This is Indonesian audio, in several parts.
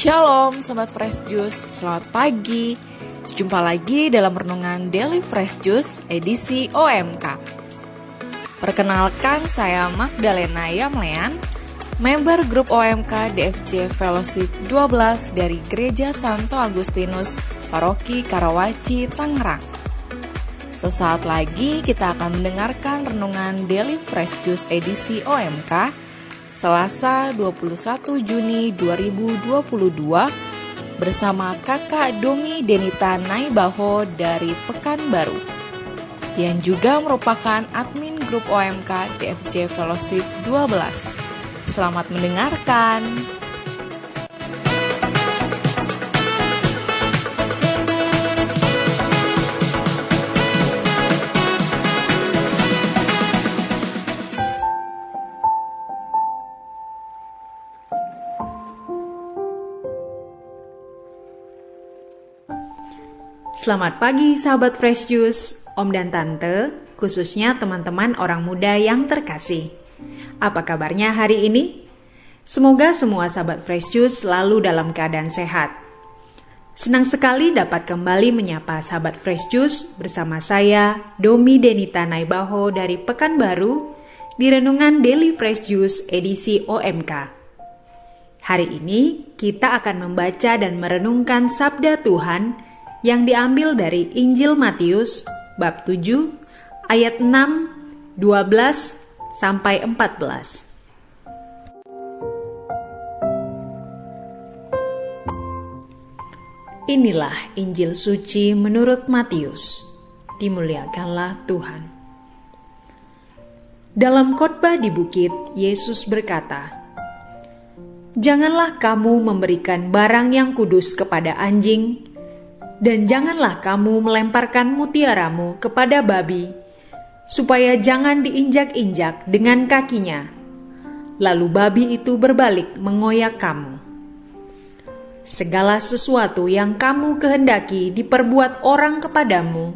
Shalom Sobat Fresh Juice, selamat pagi. Jumpa lagi dalam renungan Daily Fresh Juice edisi OMK. Perkenalkan, saya Magdalena Yamlean, member grup OMK DFJ Fellowship 12 dari Gereja Santo Agustinus, Paroki Karawaci, Tangerang. Sesaat lagi kita akan mendengarkan renungan Daily Fresh Juice edisi OMK Selasa 21 Juni 2022 bersama Kakak Domi Denita Naibaho dari Pekanbaru yang juga merupakan admin grup OMK DFJ Fellowship 12. Selamat mendengarkan. Selamat pagi sahabat Fresh Juice, Om dan Tante, khususnya teman-teman orang muda yang terkasih. Apa kabarnya hari ini? Semoga semua sahabat Fresh Juice selalu dalam keadaan sehat. Senang sekali dapat kembali menyapa sahabat Fresh Juice bersama saya, Domi Denita Naibaho dari Pekanbaru, di renungan Daily Fresh Juice edisi OMK. Hari ini kita akan membaca dan merenungkan Sabda Tuhan yang diambil dari Injil Matius bab 7 ayat 6, 12 sampai 14. Inilah Injil suci menurut Matius. Dimuliakanlah Tuhan. Dalam khotbah di bukit, Yesus berkata, "Janganlah kamu memberikan barang yang kudus kepada anjing, dan janganlah kamu melemparkan mutiaramu kepada babi, supaya jangan diinjak-injak dengan kakinya, lalu babi itu berbalik mengoyak kamu. Segala sesuatu yang kamu kehendaki diperbuat orang kepadamu,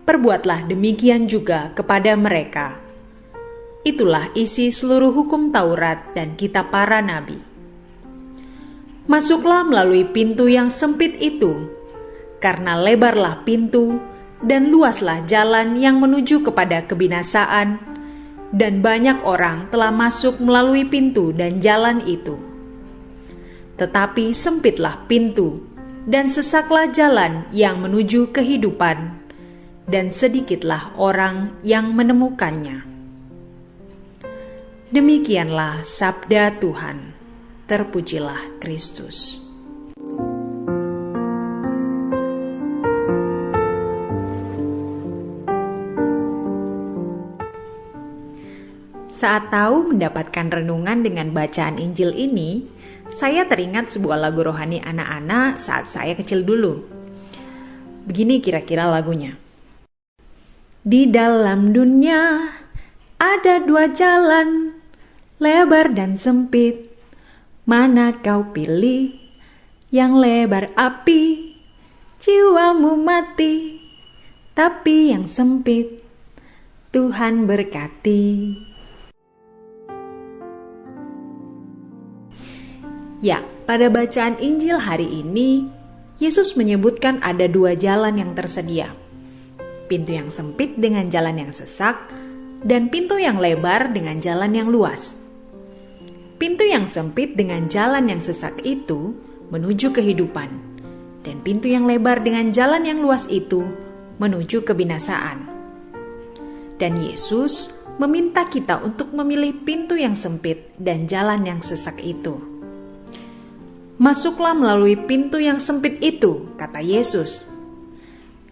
perbuatlah demikian juga kepada mereka. Itulah isi seluruh hukum Taurat dan kitab para nabi. Masuklah melalui pintu yang sempit itu, karena lebarlah pintu dan luaslah jalan yang menuju kepada kebinasaan, dan banyak orang telah masuk melalui pintu dan jalan itu. Tetapi sempitlah pintu dan sesaklah jalan yang menuju kehidupan, dan sedikitlah orang yang menemukannya." Demikianlah sabda Tuhan. Terpujilah Kristus. Saat tahu mendapatkan renungan dengan bacaan Injil ini, saya teringat sebuah lagu rohani anak-anak saat saya kecil dulu. Begini kira-kira lagunya. Di dalam dunia ada dua jalan, lebar dan sempit. Mana kau pilih? Yang lebar api, jiwamu mati. Tapi yang sempit, Tuhan berkati. Ya, pada bacaan Injil hari ini, Yesus menyebutkan ada dua jalan yang tersedia. Pintu yang sempit dengan jalan yang sesak, dan pintu yang lebar dengan jalan yang luas. Pintu yang sempit dengan jalan yang sesak itu menuju kehidupan, dan pintu yang lebar dengan jalan yang luas itu menuju kebinasaan. Dan Yesus meminta kita untuk memilih pintu yang sempit dan jalan yang sesak itu. "Masuklah melalui pintu yang sempit itu," kata Yesus.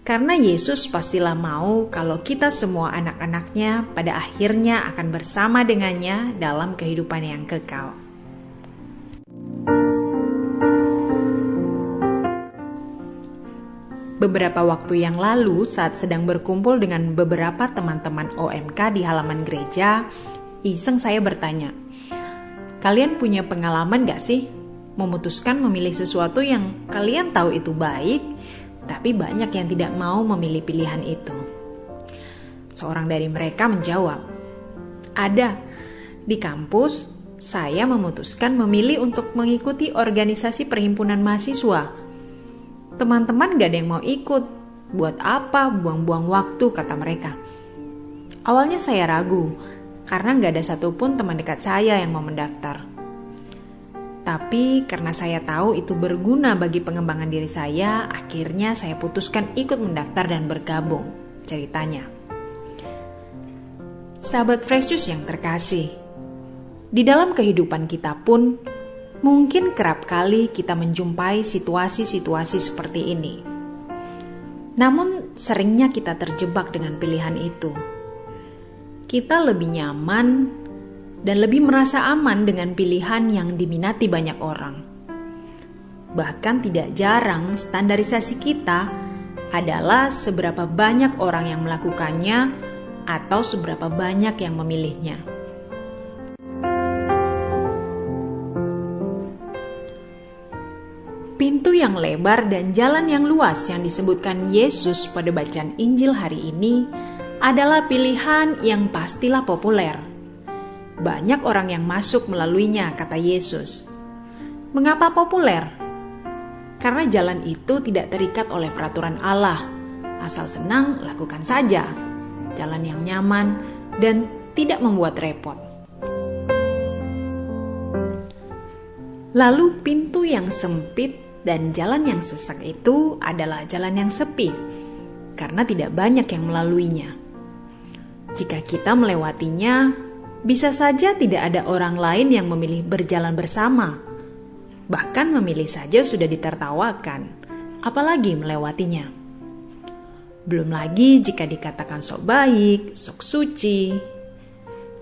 Karena Yesus pastilah mau kalau kita semua anak-anaknya pada akhirnya akan bersama dengannya dalam kehidupan yang kekal. Beberapa waktu yang lalu saat sedang berkumpul dengan beberapa teman-teman OMK di halaman gereja, iseng saya bertanya, "Kalian punya pengalaman gak sih memutuskan memilih sesuatu yang kalian tahu itu baik, tapi banyak yang tidak mau memilih pilihan itu?" Seorang dari mereka menjawab, "Ada. Di kampus, saya memutuskan memilih untuk mengikuti organisasi perhimpunan mahasiswa. Teman-teman gak ada yang mau ikut. Buat apa buang-buang waktu, kata mereka. Awalnya saya ragu, karena gak ada satupun teman dekat saya yang mau mendaftar. Tapi karena saya tahu itu berguna bagi pengembangan diri saya, akhirnya saya putuskan ikut mendaftar dan bergabung, ceritanya. Sahabat Fresh Juice yang terkasih, di dalam kehidupan kita pun, mungkin kerap kali kita menjumpai situasi-situasi seperti ini. Namun seringnya kita terjebak dengan pilihan itu. Kita lebih nyaman dan lebih merasa aman dengan pilihan yang diminati banyak orang. Bahkan tidak jarang standarisasi kita adalah seberapa banyak orang yang melakukannya atau seberapa banyak yang memilihnya. Pintu yang lebar dan jalan yang luas yang disebutkan Yesus pada bacaan Injil hari ini adalah pilihan yang pastilah populer. Banyak orang yang masuk melaluinya, kata Yesus. Mengapa populer? Karena jalan itu tidak terikat oleh peraturan Allah. Asal senang, lakukan saja. Jalan yang nyaman dan tidak membuat repot. Lalu pintu yang sempit dan jalan yang sesak itu adalah jalan yang sepi, karena tidak banyak yang melaluinya. Jika kita melewatinya, bisa saja tidak ada orang lain yang memilih berjalan bersama. Bahkan memilih saja sudah ditertawakan, apalagi melewatinya. Belum lagi jika dikatakan sok baik, sok suci.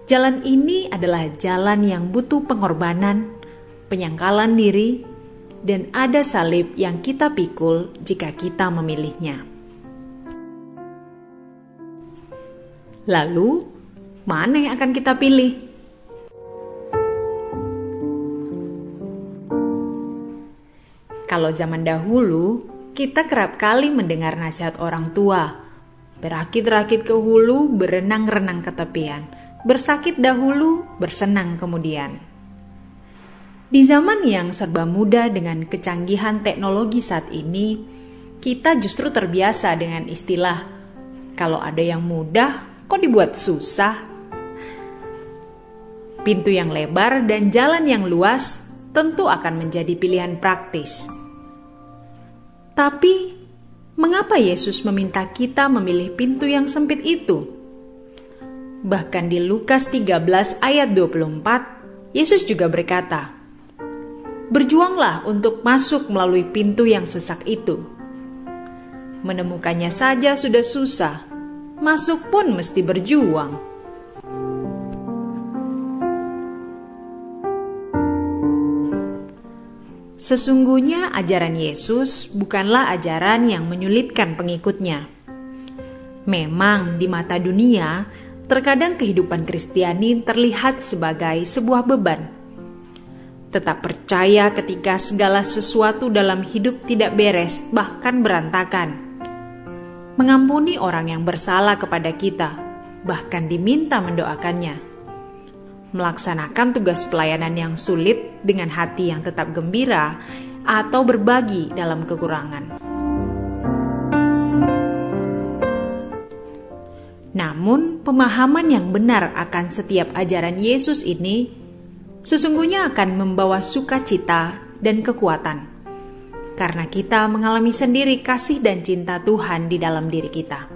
Jalan ini adalah jalan yang butuh pengorbanan, penyangkalan diri, dan ada salib yang kita pikul jika kita memilihnya. Lalu, mana yang akan kita pilih? Kalau zaman dahulu, kita kerap kali mendengar nasihat orang tua. Berakit-rakit ke hulu, berenang-renang ke tepian. Bersakit dahulu, bersenang kemudian. Di zaman yang serba mudah dengan kecanggihan teknologi saat ini, kita justru terbiasa dengan istilah, kalau ada yang mudah, kok dibuat susah? Pintu yang lebar dan jalan yang luas tentu akan menjadi pilihan praktis. Tapi, mengapa Yesus meminta kita memilih pintu yang sempit itu? Bahkan di Lukas 13 ayat 24, Yesus juga berkata, "Berjuanglah untuk masuk melalui pintu yang sesak itu. Menemukannya saja sudah susah, masuk pun mesti berjuang." Sesungguhnya ajaran Yesus bukanlah ajaran yang menyulitkan pengikutnya. Memang di mata dunia, terkadang kehidupan Kristiani terlihat sebagai sebuah beban. Tetap percaya ketika segala sesuatu dalam hidup tidak beres, bahkan berantakan. Mengampuni orang yang bersalah kepada kita, bahkan diminta mendoakannya. Melaksanakan tugas pelayanan yang sulit dengan hati yang tetap gembira atau berbagi dalam kekurangan. Namun, pemahaman yang benar akan setiap ajaran Yesus ini sesungguhnya akan membawa sukacita dan kekuatan, karena kita mengalami sendiri kasih dan cinta Tuhan di dalam diri kita.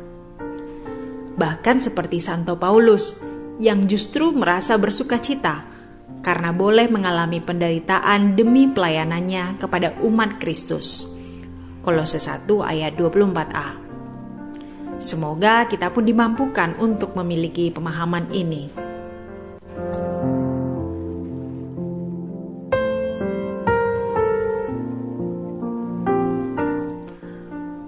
Bahkan seperti Santo Paulus, yang justru merasa bersukacita karena boleh mengalami penderitaan demi pelayanannya kepada umat Kristus. Kolose 1 ayat 24a. Semoga kita pun dimampukan untuk memiliki pemahaman ini.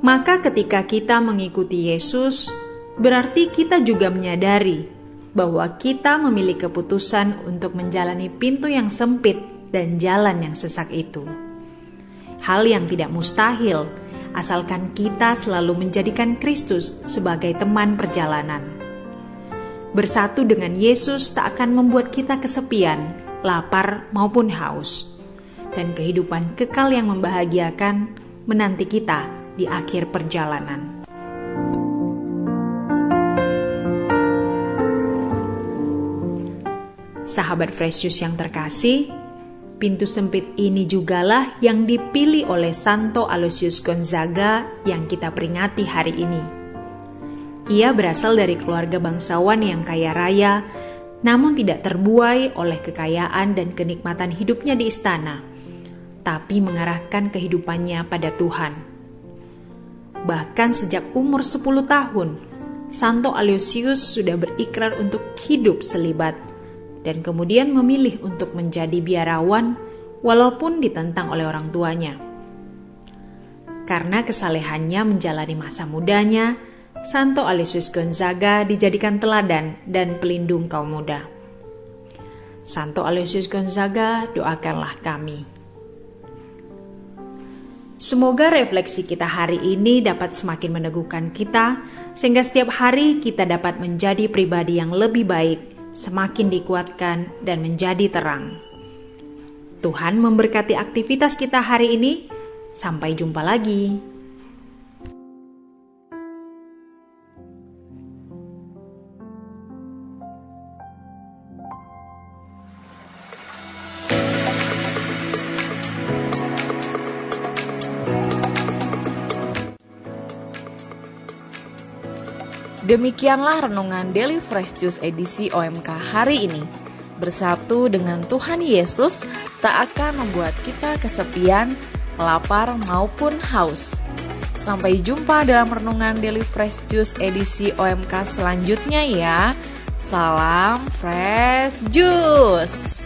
Maka ketika kita mengikuti Yesus, berarti kita juga menyadari bahwa kita memiliki keputusan untuk menjalani pintu yang sempit dan jalan yang sesak itu. Hal yang tidak mustahil, asalkan kita selalu menjadikan Kristus sebagai teman perjalanan. Bersatu dengan Yesus tak akan membuat kita kesepian, lapar maupun haus. Dan kehidupan kekal yang membahagiakan menanti kita di akhir perjalanan. Sahabat Fresh Juice yang terkasih, pintu sempit ini jugalah yang dipilih oleh Santo Aloysius Gonzaga yang kita peringati hari ini. Ia berasal dari keluarga bangsawan yang kaya raya, namun tidak terbuai oleh kekayaan dan kenikmatan hidupnya di istana, tapi mengarahkan kehidupannya pada Tuhan. Bahkan sejak umur 10 tahun, Santo Aloysius sudah berikrar untuk hidup selibat, dan kemudian memilih untuk menjadi biarawan walaupun ditentang oleh orang tuanya. Karena kesalehannya menjalani masa mudanya, Santo Aloysius Gonzaga dijadikan teladan dan pelindung kaum muda. Santo Aloysius Gonzaga, doakanlah kami. Semoga refleksi kita hari ini dapat semakin meneguhkan kita, sehingga setiap hari kita dapat menjadi pribadi yang lebih baik, semakin dikuatkan dan menjadi terang. Tuhan memberkati aktivitas kita hari ini. Sampai jumpa lagi. Demikianlah renungan Daily Fresh Juice edisi OMK hari ini. Bersatu dengan Tuhan Yesus tak akan membuat kita kesepian, lapar maupun haus. Sampai jumpa dalam renungan Daily Fresh Juice edisi OMK selanjutnya ya. Salam Fresh Juice.